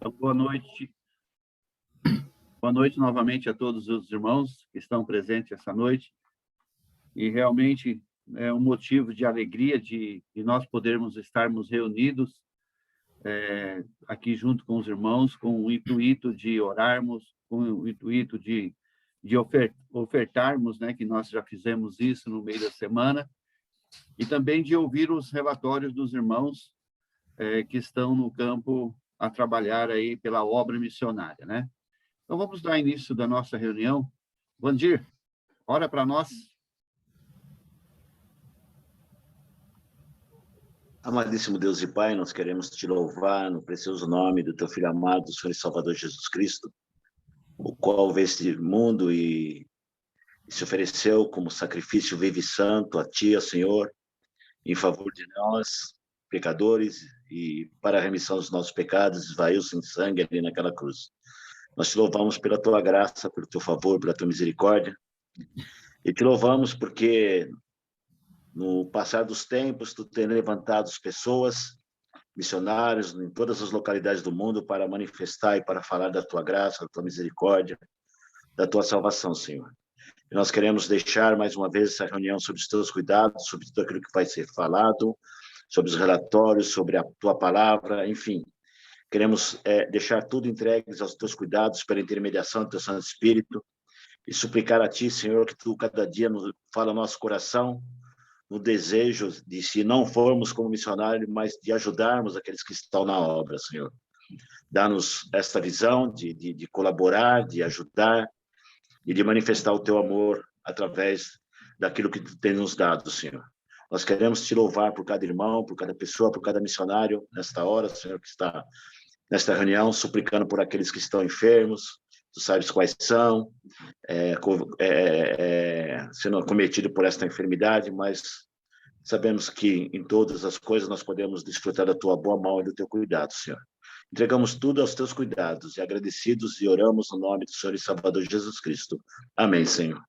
Então, boa noite novamente a todos os irmãos que estão presentes essa noite. E realmente é um motivo de alegria de nós podermos estarmos reunidos aqui junto com os irmãos, com o intuito de orarmos, com o intuito de ofertarmos, né, que nós já fizemos isso no meio da semana, e também de ouvir os relatórios dos irmãos que estão no campo a trabalhar aí pela obra missionária, né? Então, vamos dar início da nossa reunião. Vandir, ora para nós. Amadíssimo Deus e Pai, nós queremos te louvar no precioso nome do teu Filho amado, Senhor e Salvador Jesus Cristo, o qual veio este mundo e se ofereceu como sacrifício vivo e santo a ti, ó Senhor, em favor de nós, pecadores, e para a remissão dos nossos pecados, esvaiu-se em sangue ali naquela cruz. Nós te louvamos pela tua graça, pelo teu favor, pela tua misericórdia, e te louvamos porque no passar dos tempos, tu tem levantado pessoas, missionários em todas as localidades do mundo para manifestar e para falar da tua graça, da tua misericórdia, da tua salvação, Senhor. E nós queremos deixar mais uma vez essa reunião sobre os teus cuidados, sobre tudo aquilo que vai ser falado, sobre os relatórios, sobre a tua palavra, enfim. Queremos deixar tudo entregues aos teus cuidados pela intermediação do teu Santo Espírito e suplicar a ti, Senhor, que tu cada dia nos fala ao nosso coração, no desejo de, se não formos como missionários, mas de ajudarmos aqueles que estão na obra, Senhor. Dá-nos esta visão de colaborar, de ajudar e de manifestar o teu amor através daquilo que tu tem nos dado, Senhor. Nós queremos te louvar por cada irmão, por cada pessoa, por cada missionário nesta hora, Senhor, que está nesta reunião, suplicando por aqueles que estão enfermos, tu sabes quais são, sendo acometido por esta enfermidade, mas sabemos que em todas as coisas nós podemos desfrutar da tua boa mão e do teu cuidado, Senhor. Entregamos tudo aos teus cuidados e agradecidos e oramos no nome do Senhor e Salvador Jesus Cristo. Amém, Senhor.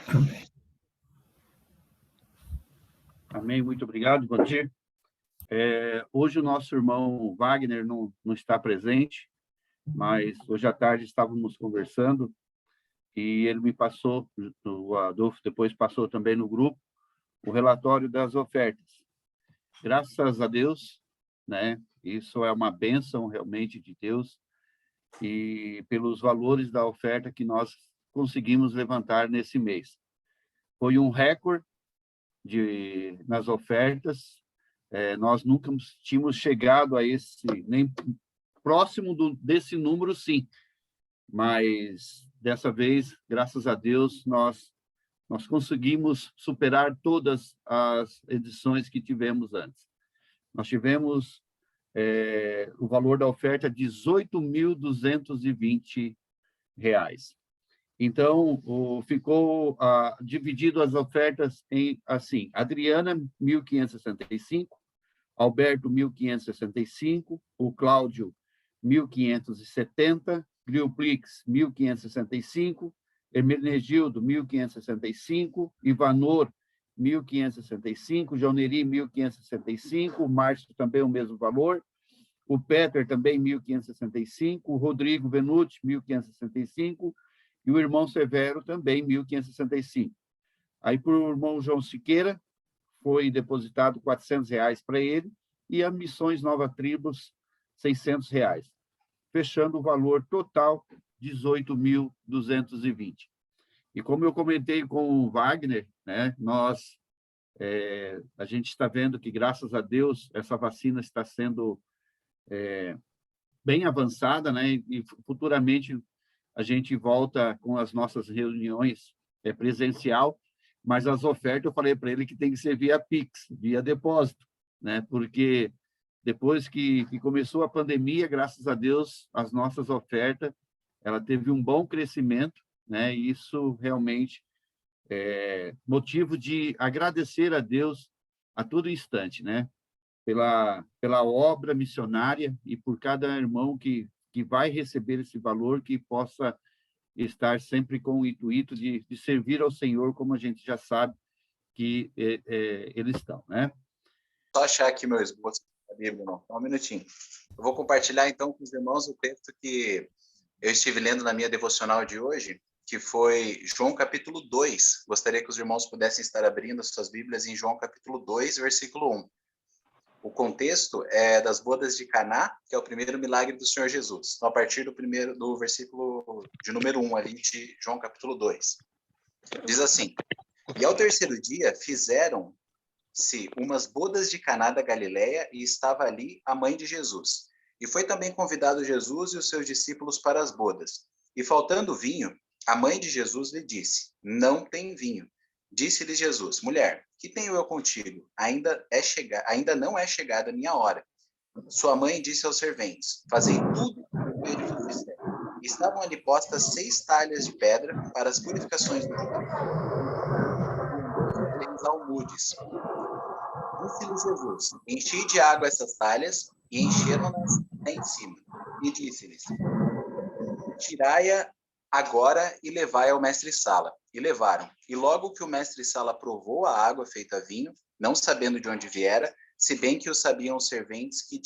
Amém. Amém, muito obrigado, Vandir. Hoje o nosso irmão Wagner não está presente, mas hoje à tarde estávamos conversando e ele me passou, o Adolfo depois passou também no grupo, o relatório das ofertas. Graças a Deus, né? Isso é uma bênção realmente de Deus e pelos valores da oferta que nós conseguimos levantar nesse mês. Foi um recorde nas ofertas. Nós nunca tínhamos chegado a esse, nem próximo desse número, sim. Mas dessa vez, graças a Deus, nós conseguimos superar todas as edições que tivemos antes. Nós tivemos o valor da oferta R$ 18.220. Então, ficou dividido as ofertas em assim: Adriana, 1.565, Alberto, 1.565, o Cláudio, 1.570, Grioplix, 1.565, Hermenegildo, 1.565, Ivanor, 1.565, Jauneri, 1.565, o Márcio também o mesmo valor, o Peter também 1.565, o Rodrigo Venuti, 1.565, e o irmão Severo também 1.565. Aí, para o irmão João Siqueira, foi depositado R$ 400 para ele, e a Missões Nova Tribos, R$ 600, fechando o valor total, 18.220. E como eu comentei com o Wagner, né, a gente está vendo que, graças a Deus, essa vacina está sendo bem avançada, né, e futuramente a gente volta com as nossas reuniões presencial, mas as ofertas, eu falei para ele que tem que ser via Pix, via depósito, né, porque depois que começou a pandemia, graças a Deus, as nossas ofertas, ela teve um bom crescimento, né, e isso realmente é motivo de agradecer a Deus a todo instante, né, pela obra missionária e por cada irmão que vai receber esse valor, que possa estar sempre com o intuito de servir ao Senhor, como a gente já sabe que eles estão, né? Só achar aqui meu esboço. a Bíblia, não. Só um minutinho. Eu vou compartilhar, então, com os irmãos o texto que eu estive lendo na minha devocional de hoje, que foi João capítulo 2. Gostaria que os irmãos pudessem estar abrindo as suas Bíblias em João capítulo 2, versículo 1. O contexto é das bodas de Caná, que é o primeiro milagre do Senhor Jesus. Então, a partir do versículo de número 1 ali de João capítulo 2. Diz assim: E ao terceiro dia fizeram-se umas bodas de Caná da Galileia, e estava ali a mãe de Jesus. E foi também convidado Jesus e os seus discípulos para as bodas. E faltando vinho, a mãe de Jesus lhe disse: Não tem vinho. Disse-lhe Jesus: Mulher, que tenho eu contigo? Ainda não é chegada a minha hora. Sua mãe disse aos serventes: Fazei tudo o que ele vos disser. Estavam ali postas 6 talhas de pedra para as purificações do templo, com 2 ou 3 almudes. Disse-lhe Jesus: Enchi de água essas talhas, e encheram-nas até em cima. E disse-lhes: Tirai-a agora e levai ao mestre-sala. E levaram. E logo que o mestre-sala provou a água feita vinho, não sabendo de onde viera, se bem que o sabiam os serventes que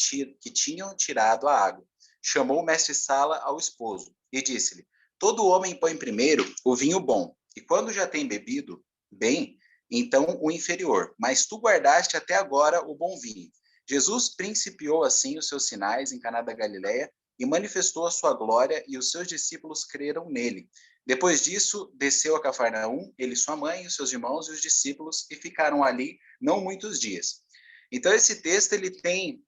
tinham tirado a água, chamou o mestre-sala ao esposo e disse-lhe: Todo homem põe primeiro o vinho bom, e quando já tem bebido bem, então o inferior. Mas tu guardaste até agora o bom vinho. Jesus principiou assim os seus sinais em Caná da Galileia e manifestou a sua glória, e os seus discípulos creram nele. Depois disso, desceu a Cafarnaum, ele, sua mãe, os seus irmãos e os discípulos, e ficaram ali não muitos dias. Então, esse texto ele tem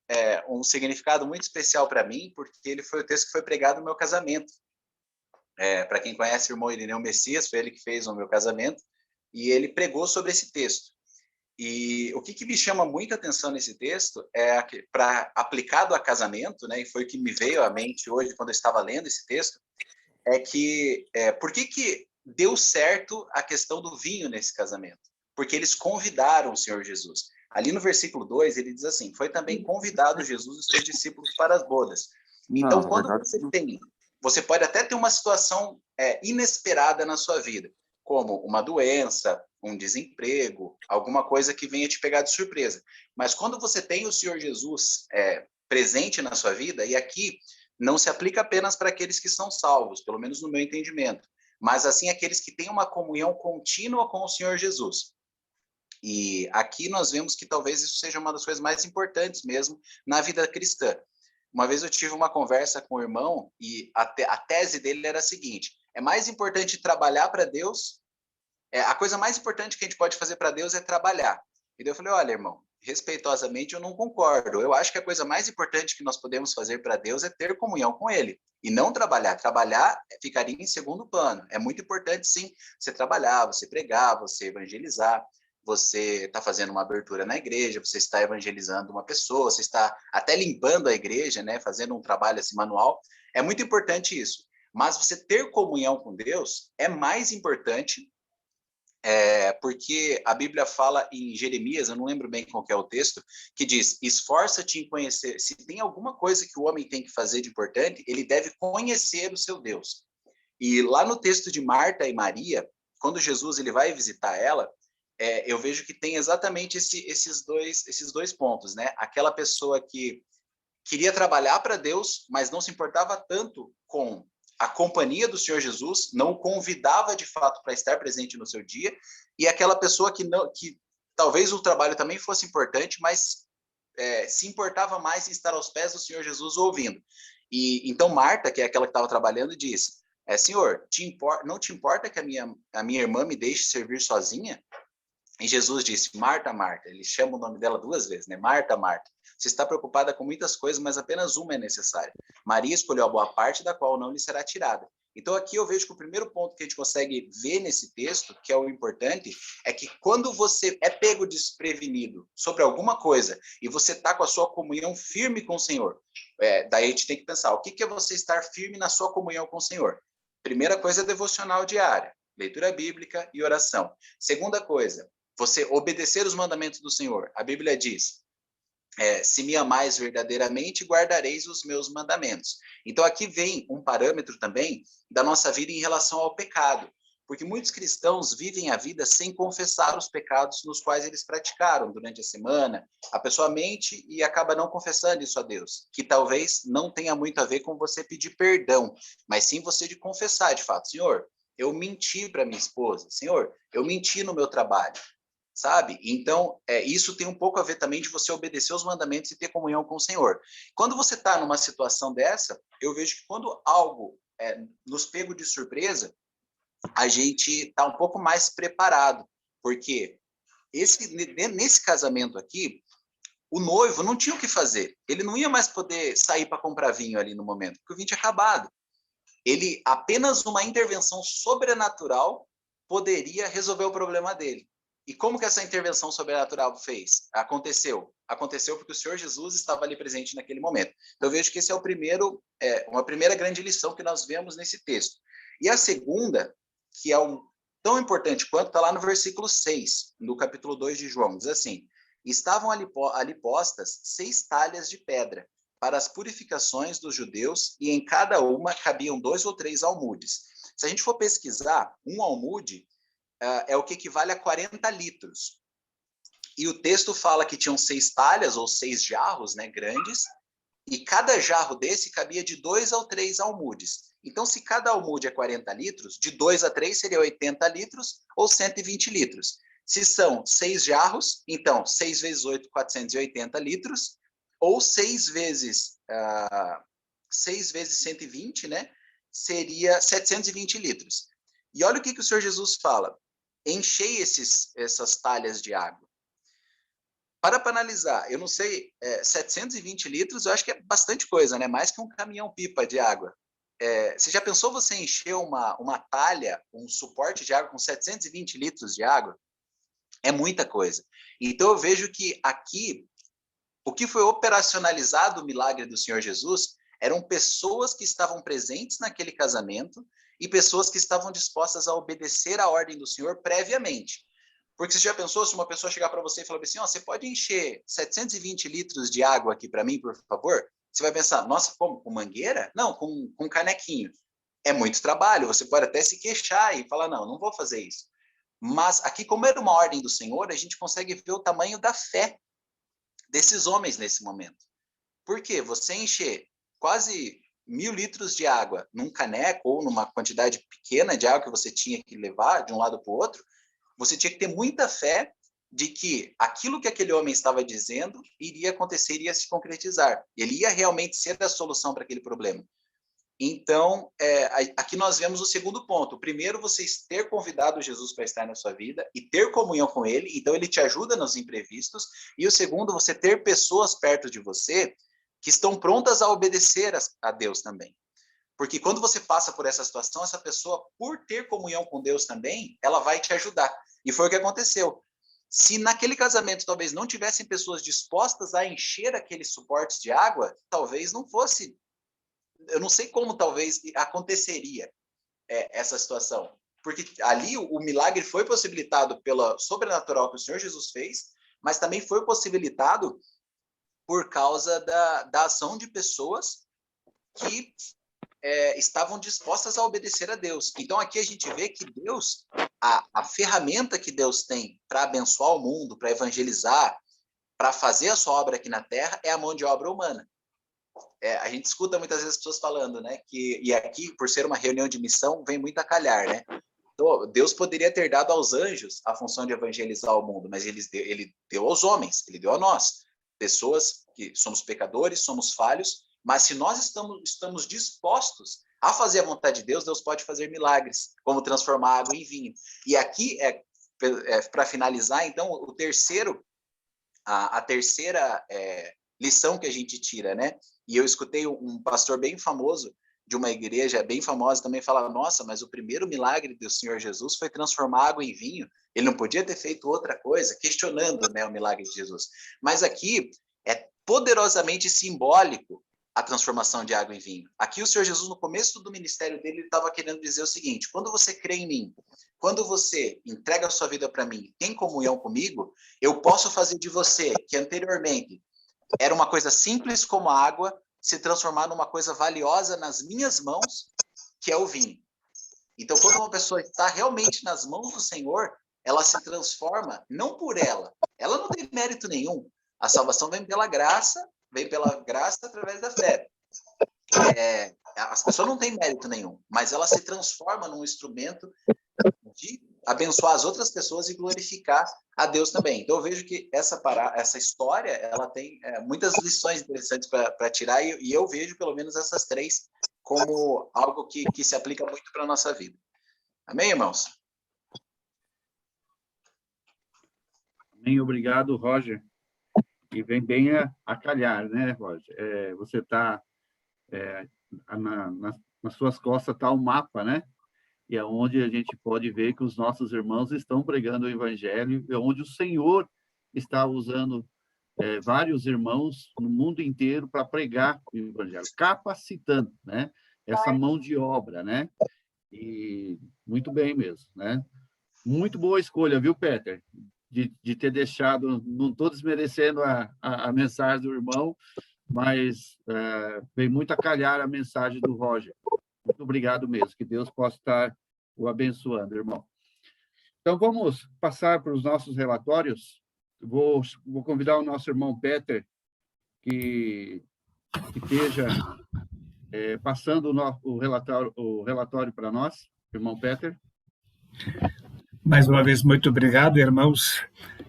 um significado muito especial para mim, porque ele foi o texto que foi pregado no meu casamento. Para quem conhece o irmão Irineu Messias, foi ele que fez o meu casamento, e ele pregou sobre esse texto. E o que me chama muita atenção nesse texto é para aplicado a casamento, né? E foi o que me veio à mente hoje quando eu estava lendo esse texto, é que por que deu certo a questão do vinho nesse casamento? Porque eles convidaram o Senhor Jesus. Ali no versículo 2, ele diz assim: Foi também convidado Jesus e os seus discípulos para as bodas. Então, quando você pode até ter uma situação inesperada na sua vida, como uma doença, um desemprego, alguma coisa que venha te pegar de surpresa. Mas quando você tem o Senhor Jesus presente na sua vida, e aqui não se aplica apenas para aqueles que são salvos, pelo menos no meu entendimento, mas assim aqueles que têm uma comunhão contínua com o Senhor Jesus. E aqui nós vemos que talvez isso seja uma das coisas mais importantes mesmo na vida cristã. Uma vez eu tive uma conversa com o irmão e a tese dele era a seguinte: é mais importante trabalhar para Deus, a coisa mais importante que a gente pode fazer para Deus é trabalhar. E daí eu falei: olha, irmão, respeitosamente eu não concordo. Eu acho que a coisa mais importante que nós podemos fazer para Deus é ter comunhão com Ele e não trabalhar. Trabalhar ficaria em segundo plano. É muito importante, sim, você trabalhar, você pregar, você evangelizar, você está fazendo uma abertura na igreja, você está evangelizando uma pessoa, você está até limpando a igreja, né, fazendo um trabalho assim, manual. É muito importante isso. Mas você ter comunhão com Deus é mais importante, porque a Bíblia fala em Jeremias, eu não lembro bem qual que é o texto, que diz: esforça-te em conhecer. Se tem alguma coisa que o homem tem que fazer de importante, ele deve conhecer o seu Deus. E lá no texto de Marta e Maria, quando Jesus ele vai visitar ela, eu vejo que tem exatamente esses dois pontos, né? Aquela pessoa que queria trabalhar para Deus, mas não se importava tanto com a companhia do Senhor Jesus, não o convidava de fato para estar presente no seu dia, e aquela pessoa que talvez o trabalho também fosse importante, mas se importava mais em estar aos pés do Senhor Jesus ouvindo. E então Marta, que é aquela que estava trabalhando, diz: Senhor, não te importa que a minha irmã me deixe servir sozinha? E Jesus disse: Marta, Marta. Ele chama o nome dela 2 vezes, né? Marta, Marta. Você está preocupada com muitas coisas, mas apenas uma é necessária. Maria escolheu a boa parte, da qual não lhe será tirada. Então, aqui eu vejo que o primeiro ponto que a gente consegue ver nesse texto, que é o importante, é que quando você é pego desprevenido sobre alguma coisa e você está com a sua comunhão firme com o Senhor, daí a gente tem que pensar: o que é você estar firme na sua comunhão com o Senhor? Primeira coisa, devocional diária, leitura bíblica e oração. Segunda coisa, você obedecer os mandamentos do Senhor. A Bíblia diz: se me amais verdadeiramente, guardareis os meus mandamentos. Então aqui vem um parâmetro também da nossa vida em relação ao pecado. Porque muitos cristãos vivem a vida sem confessar os pecados nos quais eles praticaram durante a semana. A pessoa mente e acaba não confessando isso a Deus, que talvez não tenha muito a ver com você pedir perdão, mas sim você de confessar, de fato, Senhor, eu menti para minha esposa, Senhor, eu menti no meu trabalho, sabe? Então, isso tem um pouco a ver também de você obedecer os mandamentos e ter comunhão com o Senhor. Quando você está numa situação dessa, eu vejo que quando algo nos pega de surpresa, a gente está um pouco mais preparado, porque nesse casamento aqui, o noivo não tinha o que fazer. Ele não ia mais poder sair para comprar vinho ali no momento, porque o vinho tinha acabado. Ele, apenas uma intervenção sobrenatural poderia resolver o problema dele. E como que essa intervenção sobrenatural aconteceu? Aconteceu porque o Senhor Jesus estava ali presente naquele momento. Então, eu vejo que esse é uma primeira grande lição que nós vemos nesse texto. E a segunda, que é tão importante quanto, está lá no versículo 6, no capítulo 2 de João, diz assim: estavam ali postas 6 talhas de pedra para as purificações dos judeus, e em cada uma cabiam 2 ou 3 almudes. Se a gente for pesquisar, um almude é o que equivale a 40 litros. E o texto fala que tinham 6 talhas, ou 6 jarros, né, grandes, e cada jarro desse cabia de 2 ou 3 almudes. Então, se cada almude é 40 litros, de 2 a 3 seria 80 litros ou 120 litros. Se são 6 jarros, então 6 vezes 8, 480 litros, ou 6 vezes 120, né? Seria 720 litros. E olha o que o Senhor Jesus fala: enchei essas talhas de água. Para analisar, eu não sei, 720 litros, eu acho que é bastante coisa, né? Mais que um caminhão-pipa de água. Você já pensou você encher uma talha, um suporte de água com 720 litros de água? É muita coisa. Então, eu vejo que aqui, o que foi operacionalizado o milagre do Senhor Jesus eram pessoas que estavam presentes naquele casamento e pessoas que estavam dispostas a obedecer à ordem do Senhor previamente. Porque você já pensou se uma pessoa chegar para você e falar assim, você pode encher 720 litros de água aqui para mim, por favor? Você vai pensar, nossa, como? Com mangueira? Não, com canequinho. É muito trabalho, você pode até se queixar e falar, não vou fazer isso. Mas aqui, como era uma ordem do Senhor, a gente consegue ver o tamanho da fé desses homens nesse momento. Por quê? Você encher quase 1.000 litros de água num caneco ou numa quantidade pequena de água que você tinha que levar de um lado para o outro, você tinha que ter muita fé de que aquilo que aquele homem estava dizendo iria acontecer, iria se concretizar. Ele ia realmente ser a solução para aquele problema. Então, aqui nós vemos o segundo ponto. O primeiro, você ter convidado Jesus para estar na sua vida e ter comunhão com ele, então ele te ajuda nos imprevistos. E o segundo, você ter pessoas perto de você que estão prontas a obedecer a Deus também. Porque quando você passa por essa situação, essa pessoa, por ter comunhão com Deus também, ela vai te ajudar. E foi o que aconteceu. Se naquele casamento talvez não tivessem pessoas dispostas a encher aqueles suportes de água, talvez não fosse... Eu não sei como talvez aconteceria essa situação. Porque ali o milagre foi possibilitado pela sobrenatural que o Senhor Jesus fez, mas também foi possibilitado por causa da ação de pessoas que estavam dispostas a obedecer a Deus. Então, aqui a gente vê que Deus, a ferramenta que Deus tem para abençoar o mundo, para evangelizar, para fazer a sua obra aqui na Terra, é a mão de obra humana. A gente escuta muitas vezes pessoas falando, né, e aqui, por ser uma reunião de missão, vem muito a calhar, né? Então, Deus poderia ter dado aos anjos a função de evangelizar o mundo, mas ele deu aos homens, ele deu a nós, pessoas que somos pecadores, somos falhos, mas se nós estamos dispostos a fazer a vontade de Deus, Deus pode fazer milagres, como transformar água em vinho. E aqui, para finalizar, então, a terceira lição que a gente tira, né? E eu escutei um pastor bem famoso, de uma igreja bem famosa, também falar, nossa, mas o primeiro milagre do Senhor Jesus foi transformar água em vinho. Ele não podia ter feito outra coisa, questionando, né, o milagre de Jesus. Mas aqui é poderosamente simbólico a transformação de água em vinho. Aqui o Senhor Jesus, no começo do ministério dele, ele estava querendo dizer o seguinte: quando você crê em mim, quando você entrega a sua vida para mim, tem comunhão comigo, eu posso fazer de você, que anteriormente era uma coisa simples como a água, se transformar numa coisa valiosa nas minhas mãos, que é o vinho. Então, quando uma pessoa está realmente nas mãos do Senhor, ela se transforma, não por ela. Ela não tem mérito nenhum. A salvação vem pela graça através da fé. As pessoas não têm mérito nenhum, mas ela se transforma num instrumento de abençoar as outras pessoas e glorificar a Deus também. Então, eu vejo que essa história, ela tem muitas lições interessantes para tirar, e eu vejo pelo menos essas 3 como algo que se aplica muito para a nossa vida. Amém, irmãos? Amém, obrigado, Roger. E vem bem a calhar, né, Roger? Você está, nas suas costas está o mapa, né? E é onde a gente pode ver que os nossos irmãos estão pregando o evangelho, é onde o Senhor está usando vários irmãos no mundo inteiro para pregar o evangelho, capacitando, né? Essa mão de obra, né? E muito bem mesmo, né? Muito boa escolha, viu, Peter? De ter deixado, não estou desmerecendo a mensagem do irmão, mas vem muito a calhar a mensagem do Roger. Muito obrigado mesmo, que Deus possa estar o abençoando, irmão. Então, vamos passar para os nossos relatórios. Vou convidar o nosso irmão Peter, que esteja passando o relatório para nós. Irmão Peter. Mais uma vez, muito obrigado, irmãos,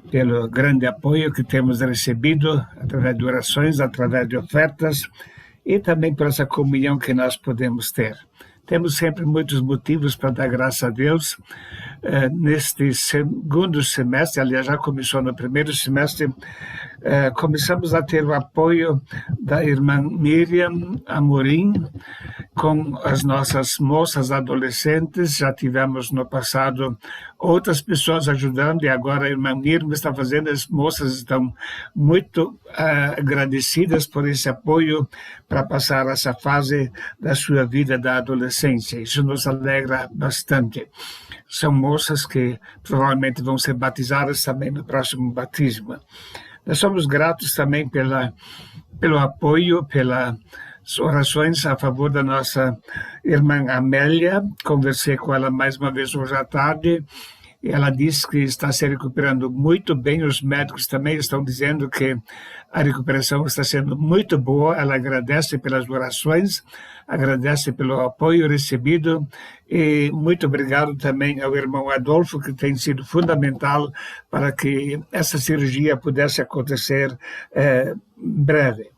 pelo grande apoio que temos recebido através de orações, através de ofertas e também por essa comunhão que nós podemos ter. Temos sempre muitos motivos para dar graças a Deus. Neste segundo semestre, aliás, já começou no primeiro semestre, começamos a ter o apoio da irmã Miriam Amorim com as nossas moças adolescentes. Já tivemos no passado outras pessoas ajudando e agora a irmã Miriam está fazendo. As moças estão muito agradecidas por esse apoio para passar essa fase da sua vida da adolescência. Isso nos alegra bastante. São moças que provavelmente vão ser batizadas também no próximo batismo. Nós somos gratos também pelo apoio, pelas orações a favor da nossa irmã Amélia. Conversei com ela mais uma vez hoje à tarde e ela disse que está se recuperando muito bem. Os médicos também estão dizendo que a recuperação está sendo muito boa. Ela agradece pelas orações, agradece pelo apoio recebido e muito obrigado também ao irmão Adolfo, que tem sido fundamental para que essa cirurgia pudesse acontecer breve.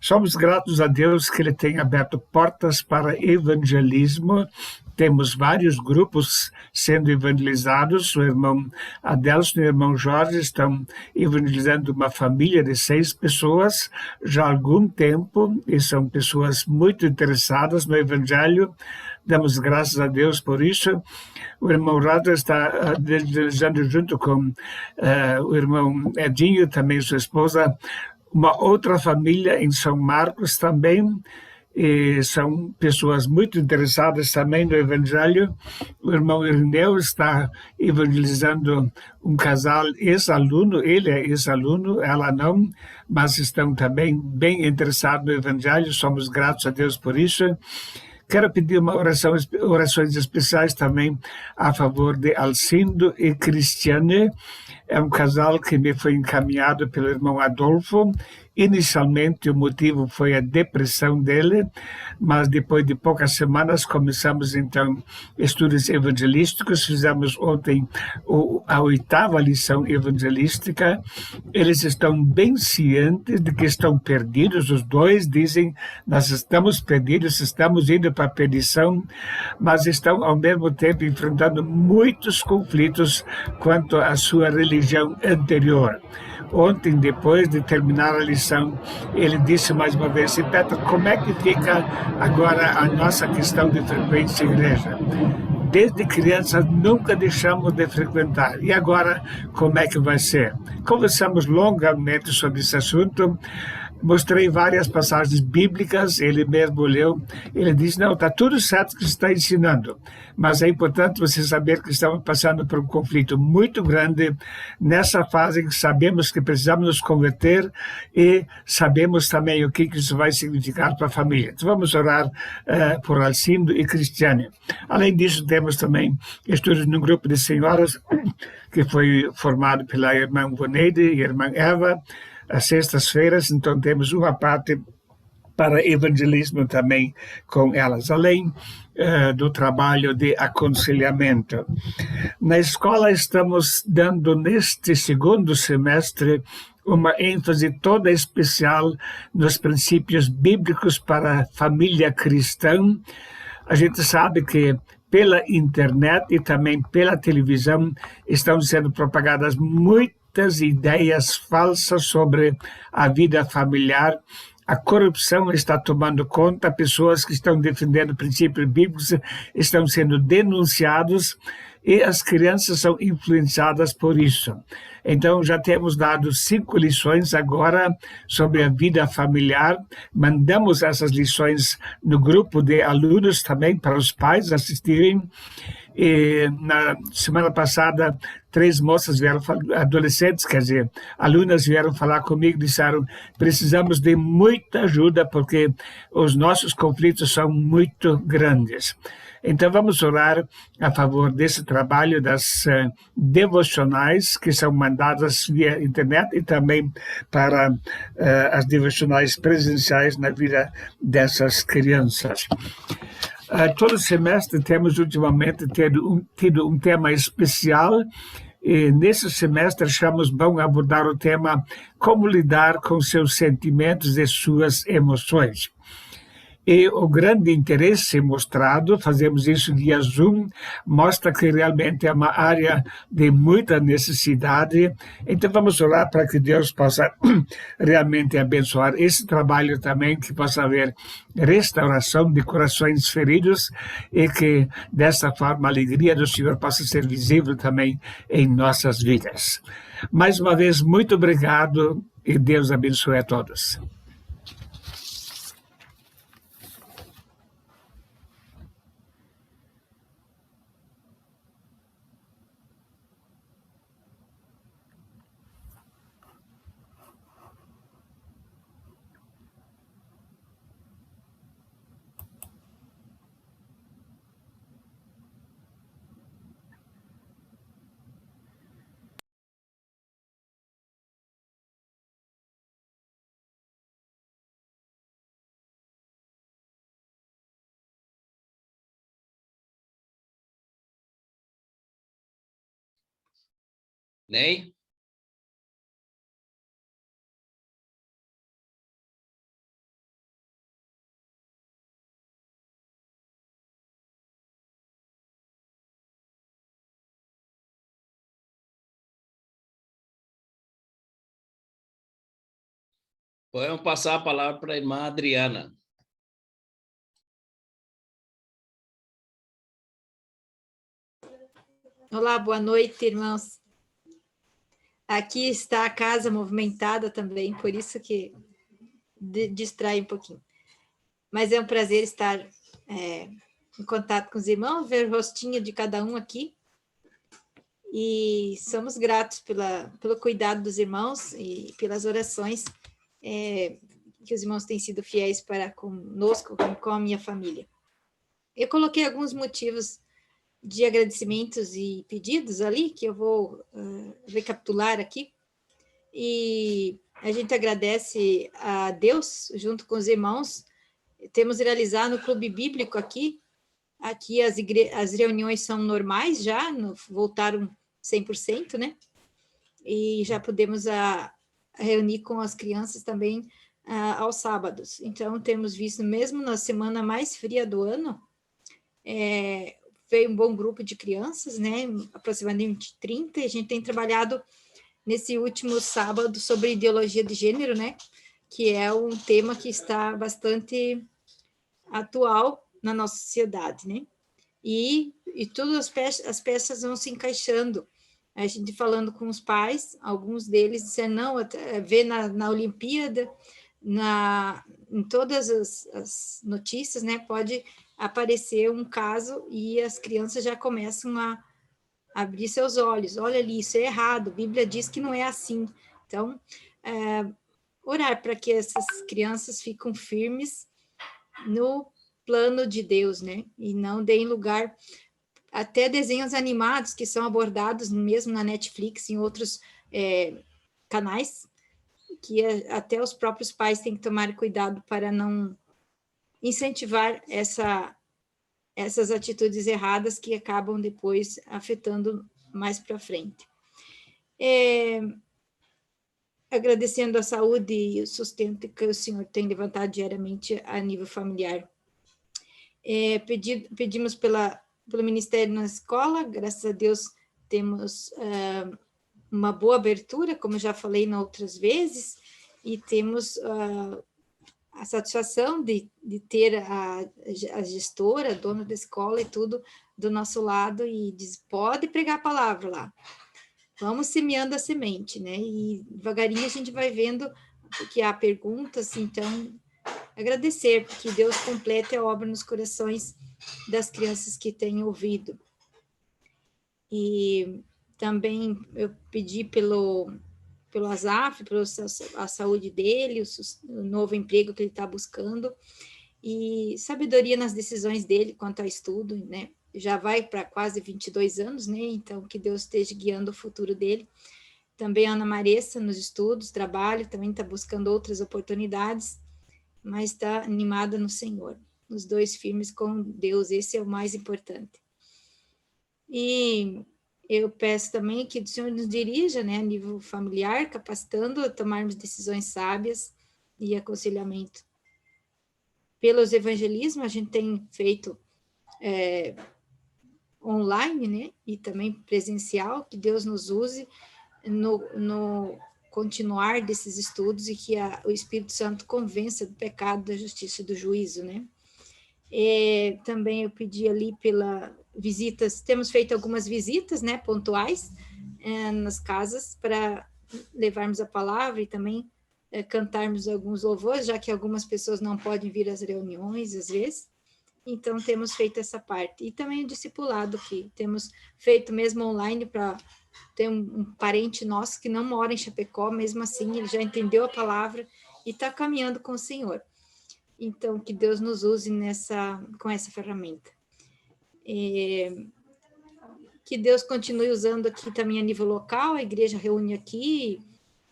Somos gratos a Deus que Ele tem aberto portas para evangelismo. Temos vários grupos sendo evangelizados. O irmão Adelson e o irmão Jorge estão evangelizando uma família de 6 pessoas já há algum tempo, e são pessoas muito interessadas no evangelho. Damos graças a Deus por isso. O irmão Rado está evangelizando junto com o irmão Edinho, também sua esposa, uma outra família em São Marcos também, e são pessoas muito interessadas também no Evangelho. O irmão Irineu está evangelizando um casal ex-aluno, ele é ex-aluno, ela não, mas estão também bem interessados no Evangelho, somos gratos a Deus por isso. Quero pedir orações especiais também a favor de Alcindo e Cristiane. É um casal que me foi encaminhado pelo irmão Adolfo. Inicialmente o motivo foi a depressão dele, mas depois de poucas semanas começamos então estudos evangelísticos. Fizemos ontem a 8ª lição evangelística. Eles estão bem cientes de que estão perdidos. Os dois dizem: nós estamos perdidos, estamos indo para a perdição, mas estão ao mesmo tempo enfrentando muitos conflitos quanto à sua religião anterior. Ontem, depois de terminar a lição, ele disse mais uma vez: Petro, como é que fica agora a nossa questão de frequência à igreja? Desde criança nunca deixamos de frequentar. E agora, como é que vai ser? Conversamos longamente sobre esse assunto. mostrei várias passagens bíblicas, ele mesmo leu, ele disse, não, está tudo certo que você está ensinando, mas é importante você saber que estamos passando por um conflito muito grande nessa fase que sabemos que precisamos nos converter e sabemos também o que isso vai significar para a família. Então vamos orar por Alcindo e Cristiane. Além disso, temos também estudos num grupo de senhoras que foi formado pela irmã Boneide e a irmã Eva, às sextas-feiras, então temos uma parte para evangelismo também com elas, além do trabalho de aconselhamento. Na escola estamos dando neste segundo semestre uma ênfase toda especial nos princípios bíblicos para a família cristã. A gente sabe que pela internet e também pela televisão estão sendo propagadas muitas ideias falsas sobre a vida familiar. A corrupção está tomando conta, pessoas que estão defendendo princípios bíblicos estão sendo denunciados e as crianças são influenciadas por isso. Então, já temos dado 5 lições agora sobre a vida familiar. Mandamos essas lições no grupo de alunos também para os pais assistirem. E na semana passada, 3 moças vieram, adolescentes, quer dizer, alunas vieram falar comigo e disseram, precisamos de muita ajuda porque os nossos conflitos são muito grandes. Então vamos orar a favor desse trabalho das devocionais que são mandadas via internet e também para as devocionais presenciais na vida dessas crianças. Todo semestre temos ultimamente tido um tema especial e nesse semestre achamos bom abordar o tema como lidar com seus sentimentos e suas emoções. E o grande interesse mostrado, fazemos isso via Zoom, mostra que realmente é uma área de muita necessidade. Então vamos orar para que Deus possa realmente abençoar esse trabalho também, que possa haver restauração de corações feridos e que dessa forma a alegria do Senhor possa ser visível também em nossas vidas. Mais uma vez, muito obrigado e Deus abençoe a todos. Ney? Podemos passar a palavra para a irmã Adriana. Olá, boa noite, irmãos. Aqui está a casa movimentada também, por isso que distrai um pouquinho. Mas é um prazer estar em contato com os irmãos, ver o rostinho de cada um aqui. E somos gratos pelo cuidado dos irmãos e pelas orações que os irmãos têm sido fiéis para conosco, com a minha família. Eu coloquei alguns motivos de agradecimentos e pedidos ali, que eu vou recapitular aqui. E a gente agradece a Deus, junto com os irmãos. Temos realizado no Clube Bíblico aqui as reuniões são normais já, voltaram 100%, né? E já podemos reunir com as crianças também aos sábados. Então, temos visto, mesmo na semana mais fria do ano, veio um bom grupo de crianças, né? Aproximadamente 30, e a gente tem trabalhado nesse último sábado sobre ideologia de gênero, né? Que é um tema que está bastante atual na nossa sociedade, né? E todas as peças vão se encaixando. A gente falando com os pais, alguns deles disseram, não, vê na Olimpíada, em todas as notícias, né, pode aparecer um caso e as crianças já começam a abrir seus olhos. Olha ali, isso é errado, a Bíblia diz que não é assim. Então, orar para que essas crianças fiquem firmes no plano de Deus, né? E não deem lugar até desenhos animados que são abordados mesmo na Netflix, em outros canais, que até os próprios pais têm que tomar cuidado para não incentivar essas atitudes erradas que acabam depois afetando mais para frente. Agradecendo a saúde e o sustento que o Senhor tem levantado diariamente a nível familiar. Pedimos pelo Ministério na escola, graças a Deus temos uma boa abertura, como já falei em outras vezes, e temos a satisfação de ter a gestora, a dona da escola e tudo do nosso lado, e diz, pode pregar a palavra lá. Vamos semeando a semente, né? E devagarinho a gente vai vendo que há perguntas, então, agradecer, que Deus complete a obra nos corações das crianças que têm ouvido. E também eu pedi pelo Asaf, pela saúde dele, o novo emprego que ele está buscando, e sabedoria nas decisões dele quanto ao estudo, né? Já vai para quase 22 anos, né? Então, que Deus esteja guiando o futuro dele. Também a Ana Maressa, nos estudos, trabalho, também está buscando outras oportunidades, mas está animada no Senhor. Os dois firmes com Deus, esse é o mais importante. E eu peço também que o Senhor nos dirija, né, a nível familiar, capacitando a tomarmos decisões sábias e aconselhamento. Pelos evangelismos, a gente tem feito online, né, e também presencial, que Deus nos use no continuar desses estudos e que o Espírito Santo convença do pecado, da justiça e do juízo, né. Também eu pedi ali pela visitas, temos feito algumas visitas, né, pontuais, nas casas, para levarmos a palavra e também cantarmos alguns louvores, já que algumas pessoas não podem vir às reuniões, às vezes. Então, temos feito essa parte. E também o discipulado, que temos feito mesmo online, para ter um parente nosso que não mora em Chapecó, mesmo assim, ele já entendeu a palavra e está caminhando com o Senhor. Então, que Deus nos use com essa ferramenta. Que Deus continue usando aqui também a nível local, a igreja reúne aqui,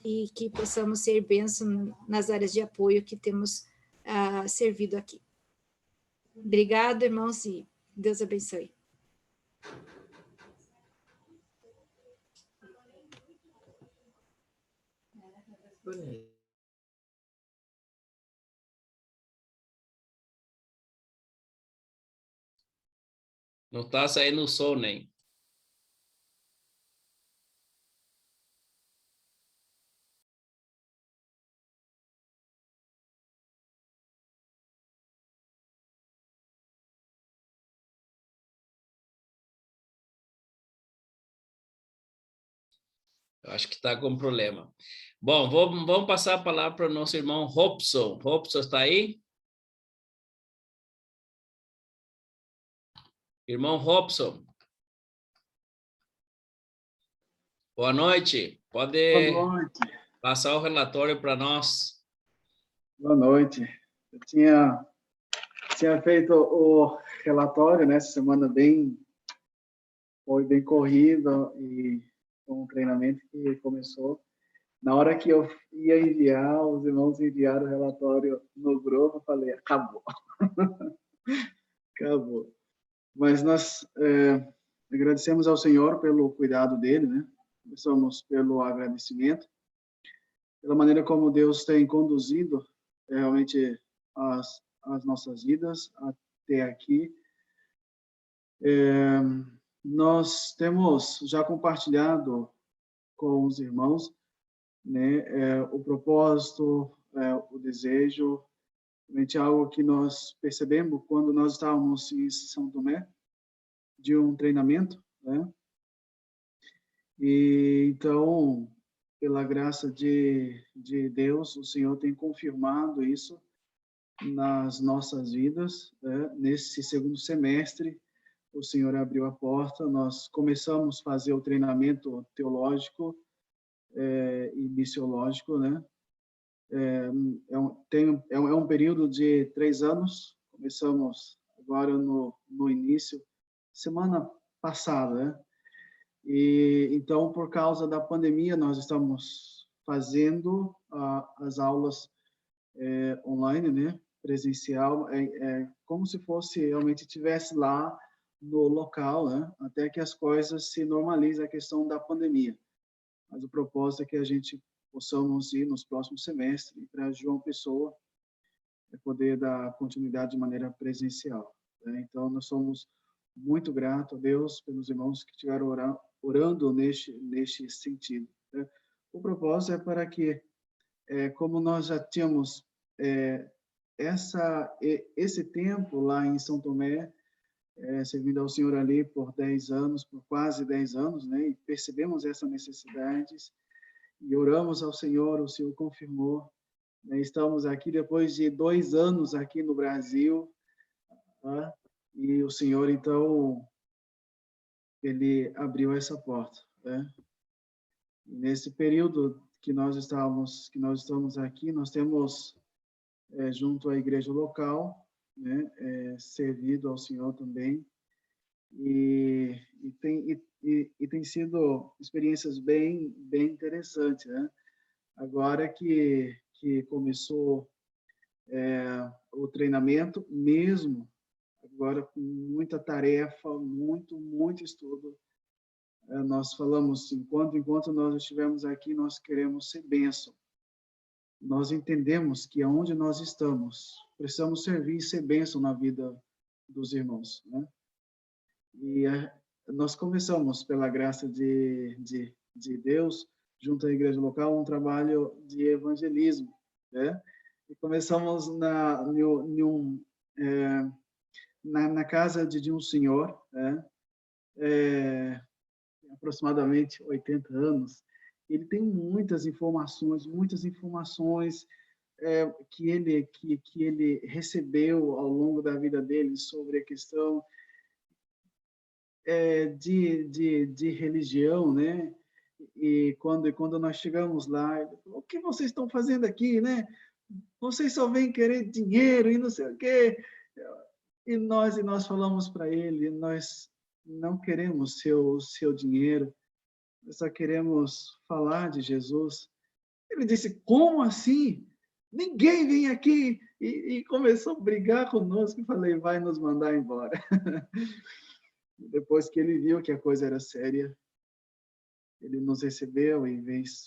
e que possamos ser bênção nas áreas de apoio que temos servido aqui. Obrigado, irmãos, e Deus abençoe. Não está saindo o som, nem. Eu acho que está com problema. Bom, vamos passar a palavra para o nosso irmão Robson. Robson, está aí? Irmão Robson. Boa noite. Pode Boa noite. passar o relatório para nós. Boa noite. Eu tinha feito o relatório, né? Essa semana foi bem corrido e um treinamento que começou. Na hora que eu ia enviar, os irmãos enviaram o relatório no grupo, eu falei, acabou. Acabou. Mas nós agradecemos ao Senhor pelo cuidado dele, né? Começamos pelo agradecimento, pela maneira como Deus tem conduzido realmente as nossas vidas até aqui. Nós temos já compartilhado com os irmãos, né, o propósito, o desejo, realmente algo que nós percebemos quando nós estávamos em São Tomé, de um treinamento, né? E então pela graça de Deus, o Senhor tem confirmado isso nas nossas vidas, né? Nesse segundo semestre, o Senhor abriu a porta, nós começamos a fazer o treinamento teológico e missiológico, né? É um período de 3 anos, começamos agora no início, semana passada, né? E então, por causa da pandemia, nós estamos fazendo as aulas online, né? Presencial, como se fosse realmente estivesse lá no local, né? Até que as coisas se normalizem, a questão da pandemia. Mas o propósito é que a gente possamos ir nos próximos semestres para João Pessoa poder dar continuidade de maneira presencial, né? Então, nós somos muito gratos a Deus pelos irmãos que estiveram orando neste sentido, né? O propósito é para que, como nós já tínhamos esse tempo lá em São Tomé, servindo ao Senhor ali por 10 anos, por quase 10 anos, né? E percebemos essas necessidades e oramos ao Senhor, o Senhor confirmou, né? Estamos aqui depois de 2 anos aqui no Brasil, tá? E o Senhor, então, ele abriu essa porta, né? Nesse período que nós estamos aqui, nós temos junto à igreja local, né, servido ao Senhor também, e tem sido experiências bem interessantes, né? Agora que começou o treinamento, mesmo agora com muita tarefa, muito estudo, nós falamos, enquanto nós estivermos aqui, nós queremos ser bênção. Nós entendemos que aonde nós estamos, precisamos servir e ser bênção na vida dos irmãos, né? E nós começamos, pela graça de Deus, junto à igreja local, um trabalho de evangelismo, né? E começamos na casa de um senhor, né? Aproximadamente 80 anos. Ele tem muitas informações que ele recebeu ao longo da vida dele sobre a questão de religião, né? E quando nós chegamos lá, ele falou: o que vocês estão fazendo aqui, né? Vocês só vêm querer dinheiro e não sei o quê. E nós falamos para ele: nós não queremos seu dinheiro, nós só queremos falar de Jesus. Ele disse: como assim? Ninguém vem aqui. E começou a brigar conosco. E falei: vai nos mandar embora. Depois que ele viu que a coisa era séria, ele nos recebeu e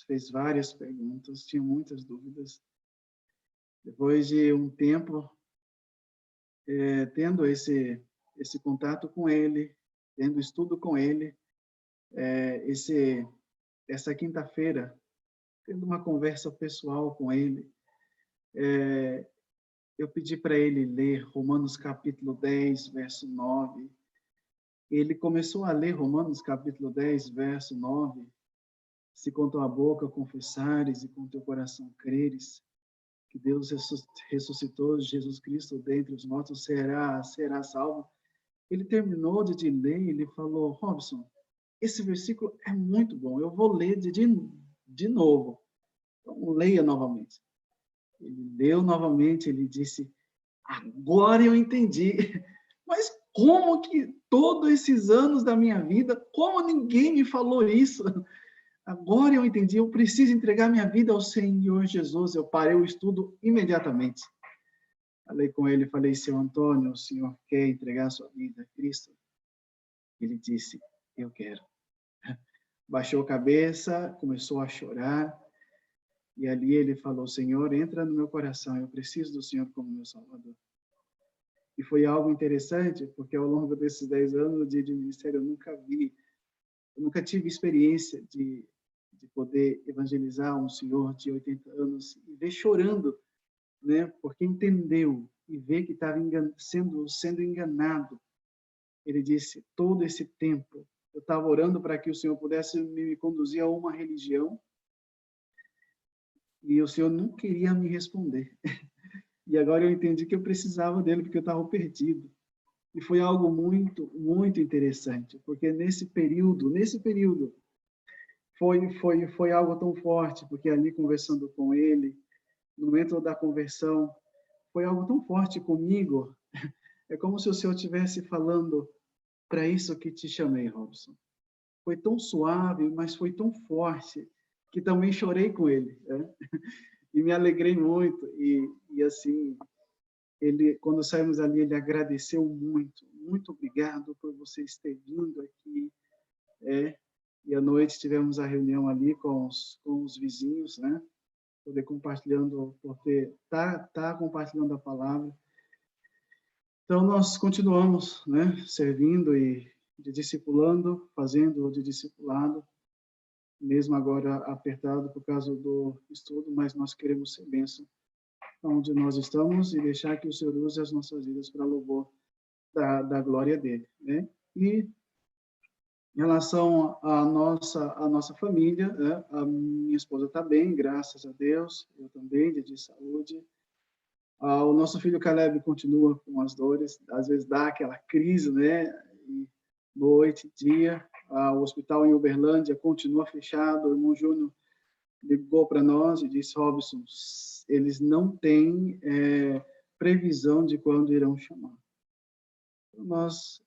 fez várias perguntas, tinha muitas dúvidas. Depois de um tempo, tendo esse contato com ele, tendo estudo com ele, essa quinta-feira, tendo uma conversa pessoal com ele, eu pedi para ele ler Romanos capítulo 10, verso 9. Ele começou a ler Romanos capítulo 10, verso 9. Se com tua boca confessares e com teu coração creres que Deus ressuscitou Jesus Cristo dentre os mortos, será salvo. Ele terminou de ler e ele falou: Robson, esse versículo é muito bom, eu vou ler de novo. Então, leia novamente. Ele leu novamente, ele disse: agora eu entendi. Mas como que todos esses anos da minha vida, como ninguém me falou isso? Agora eu entendi, eu preciso entregar minha vida ao Senhor Jesus. Eu parei o estudo imediatamente. Falei com ele, falei: seu Antônio, o senhor quer entregar a sua vida a Cristo? Ele disse: eu quero. Baixou a cabeça, começou a chorar. E ali ele falou: Senhor, entra no meu coração, eu preciso do Senhor como meu Salvador. E foi algo interessante, porque ao longo desses 10 anos de ministério, eu nunca tive experiência de poder evangelizar um senhor de 80 anos e ver chorando, né? Porque entendeu e vê que estava sendo enganado. Ele disse: todo esse tempo eu estava orando para que o Senhor pudesse me conduzir a uma religião, e o Senhor não queria me responder. E agora eu entendi que eu precisava dele, porque eu estava perdido. E foi algo muito, muito interessante, porque nesse período, foi algo tão forte, porque ali conversando com ele, no momento da conversão, foi algo tão forte comigo. É como se o Senhor estivesse falando: para isso que te chamei, Robson. Foi tão suave, mas foi tão forte, que também chorei com ele, né? E me alegrei muito. E assim, ele, quando saímos ali, ele agradeceu muito. Muito obrigado por vocês terem vindo aqui. E à noite tivemos a reunião ali com os vizinhos, né? Poder compartilhando, porque tá compartilhando a palavra. Então nós continuamos, né? Servindo e de discipulando, fazendo de discipulado, mesmo agora apertado por causa do estudo, mas nós queremos ser bênção onde nós estamos e deixar que o Senhor use as nossas vidas para louvor da glória dele, né? E em relação à nossa família, né? A minha esposa está bem, graças a Deus, eu também, de saúde. O nosso filho Caleb continua com as dores, às vezes dá aquela crise, né? E noite, dia. O hospital em Uberlândia continua fechado. O irmão Júnior ligou para nós e disse: Robson, eles não têm previsão de quando irão chamar. Nós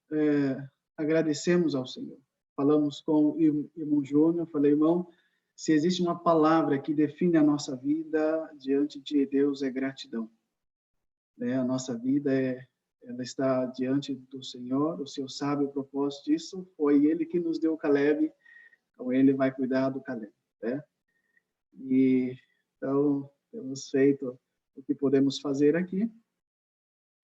agradecemos ao Senhor. Falamos com o irmão Júnior, falei: irmão, se existe uma palavra que define a nossa vida diante de Deus, é gratidão. A nossa vida ela está diante do Senhor, o Senhor sabe o propósito disso, foi Ele que nos deu o Caleb, então Ele vai cuidar do Caleb, né? E então temos feito o que podemos fazer aqui,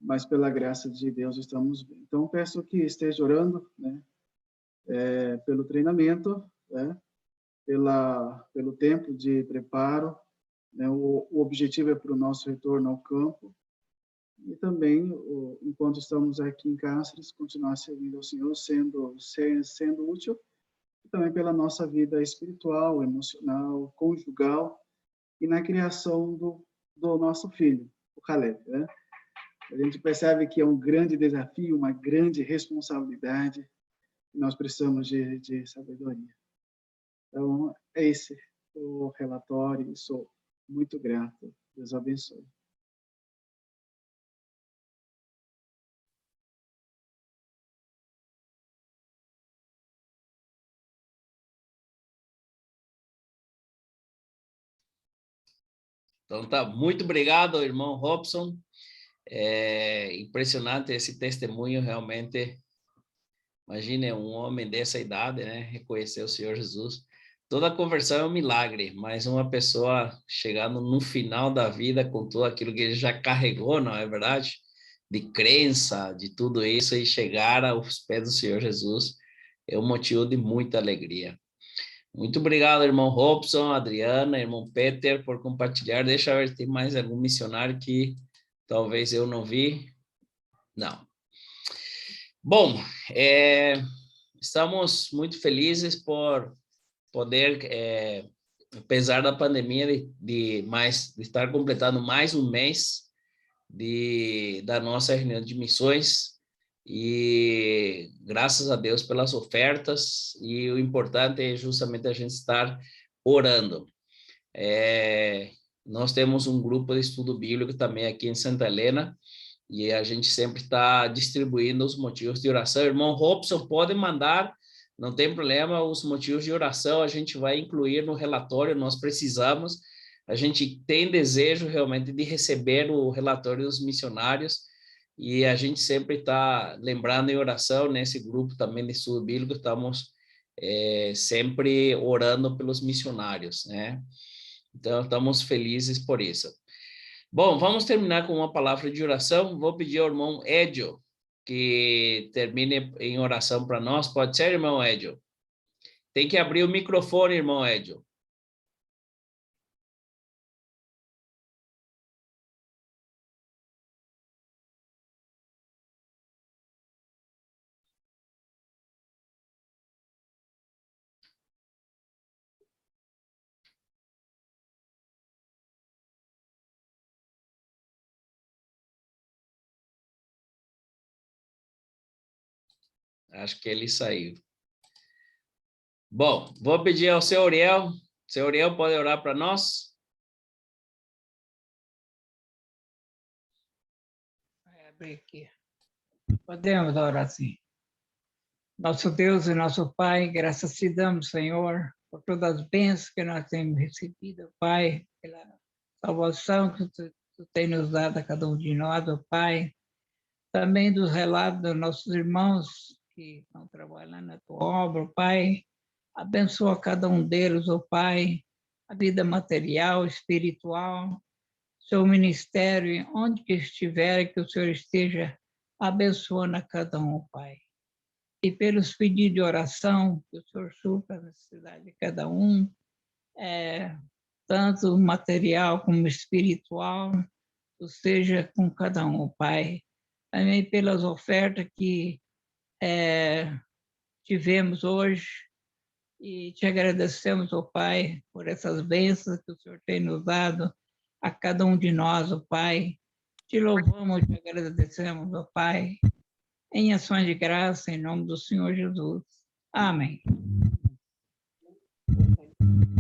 mas pela graça de Deus estamos bem. Então peço que esteja orando, né? Pelo treinamento, né? Pelo tempo de preparo, né? O objetivo é para o nosso retorno ao campo. E também, enquanto estamos aqui em Cáceres, continuar servindo ao Senhor, sendo útil, e também pela nossa vida espiritual, emocional, conjugal, e na criação do nosso filho, o Caleb, né? A gente percebe que é um grande desafio, uma grande responsabilidade, e nós precisamos de sabedoria. Então, é esse o relatório, e sou muito grato. Deus abençoe. Então tá, muito obrigado, irmão Robson. É impressionante esse testemunho, realmente. Imagine um homem dessa idade, né, reconhecer o Senhor Jesus. Toda conversão é um milagre, mas uma pessoa chegando no final da vida com tudo aquilo que ele já carregou, não é verdade? De crença, de tudo isso, e chegar aos pés do Senhor Jesus é um motivo de muita alegria. Muito obrigado, irmão Robson, Adriana, irmão Peter, por compartilhar. Deixa eu ver se tem mais algum missionário que talvez eu não vi. Não. Bom, estamos muito felizes por poder, apesar da pandemia, de estar completando mais um mês da nossa reunião de missões, e graças a Deus pelas ofertas, e o importante é justamente a gente estar orando. Nós temos um grupo de estudo bíblico também aqui em Santa Helena, e a gente sempre está distribuindo os motivos de oração. Irmão Robson, pode mandar, não tem problema, os motivos de oração a gente vai incluir no relatório, nós precisamos. A gente tem desejo realmente de receber o relatório dos missionários, e a gente sempre está lembrando em oração, nesse grupo também de estudo bíblico, estamos sempre orando pelos missionários, né? Então, estamos felizes por isso. Bom, vamos terminar com uma palavra de oração. Vou pedir ao irmão Edio que termine em oração para nós. Pode ser, irmão Edio? Tem que abrir o microfone, irmão Edio. Acho que ele saiu. Bom, vou pedir ao seu Uriel. Seu Uriel, pode orar para nós? Vai abrir aqui. Podemos orar sim. Nosso Deus e nosso Pai, graças te damos, Senhor, por todas as bênçãos que nós temos recebido, Pai, pela salvação que tu tem nos dado a cada um de nós, ó Pai. Também dos relatos dos nossos irmãos que estão trabalhando na tua obra, Pai. Abençoa cada um deles, ó Pai, a vida material, espiritual, seu ministério, onde que estiver, que o Senhor esteja abençoando a cada um, ó Pai. E pelos pedidos de oração, que o Senhor supra a necessidade de cada um, tanto material como espiritual, ou seja, com cada um, ó Pai. Também pelas ofertas que tivemos hoje, e te agradecemos, ó Pai, por essas bênçãos que o Senhor tem nos dado a cada um de nós, ó Pai. Te louvamos e te agradecemos, ó Pai, em ações de graça, em nome do Senhor Jesus. Amém.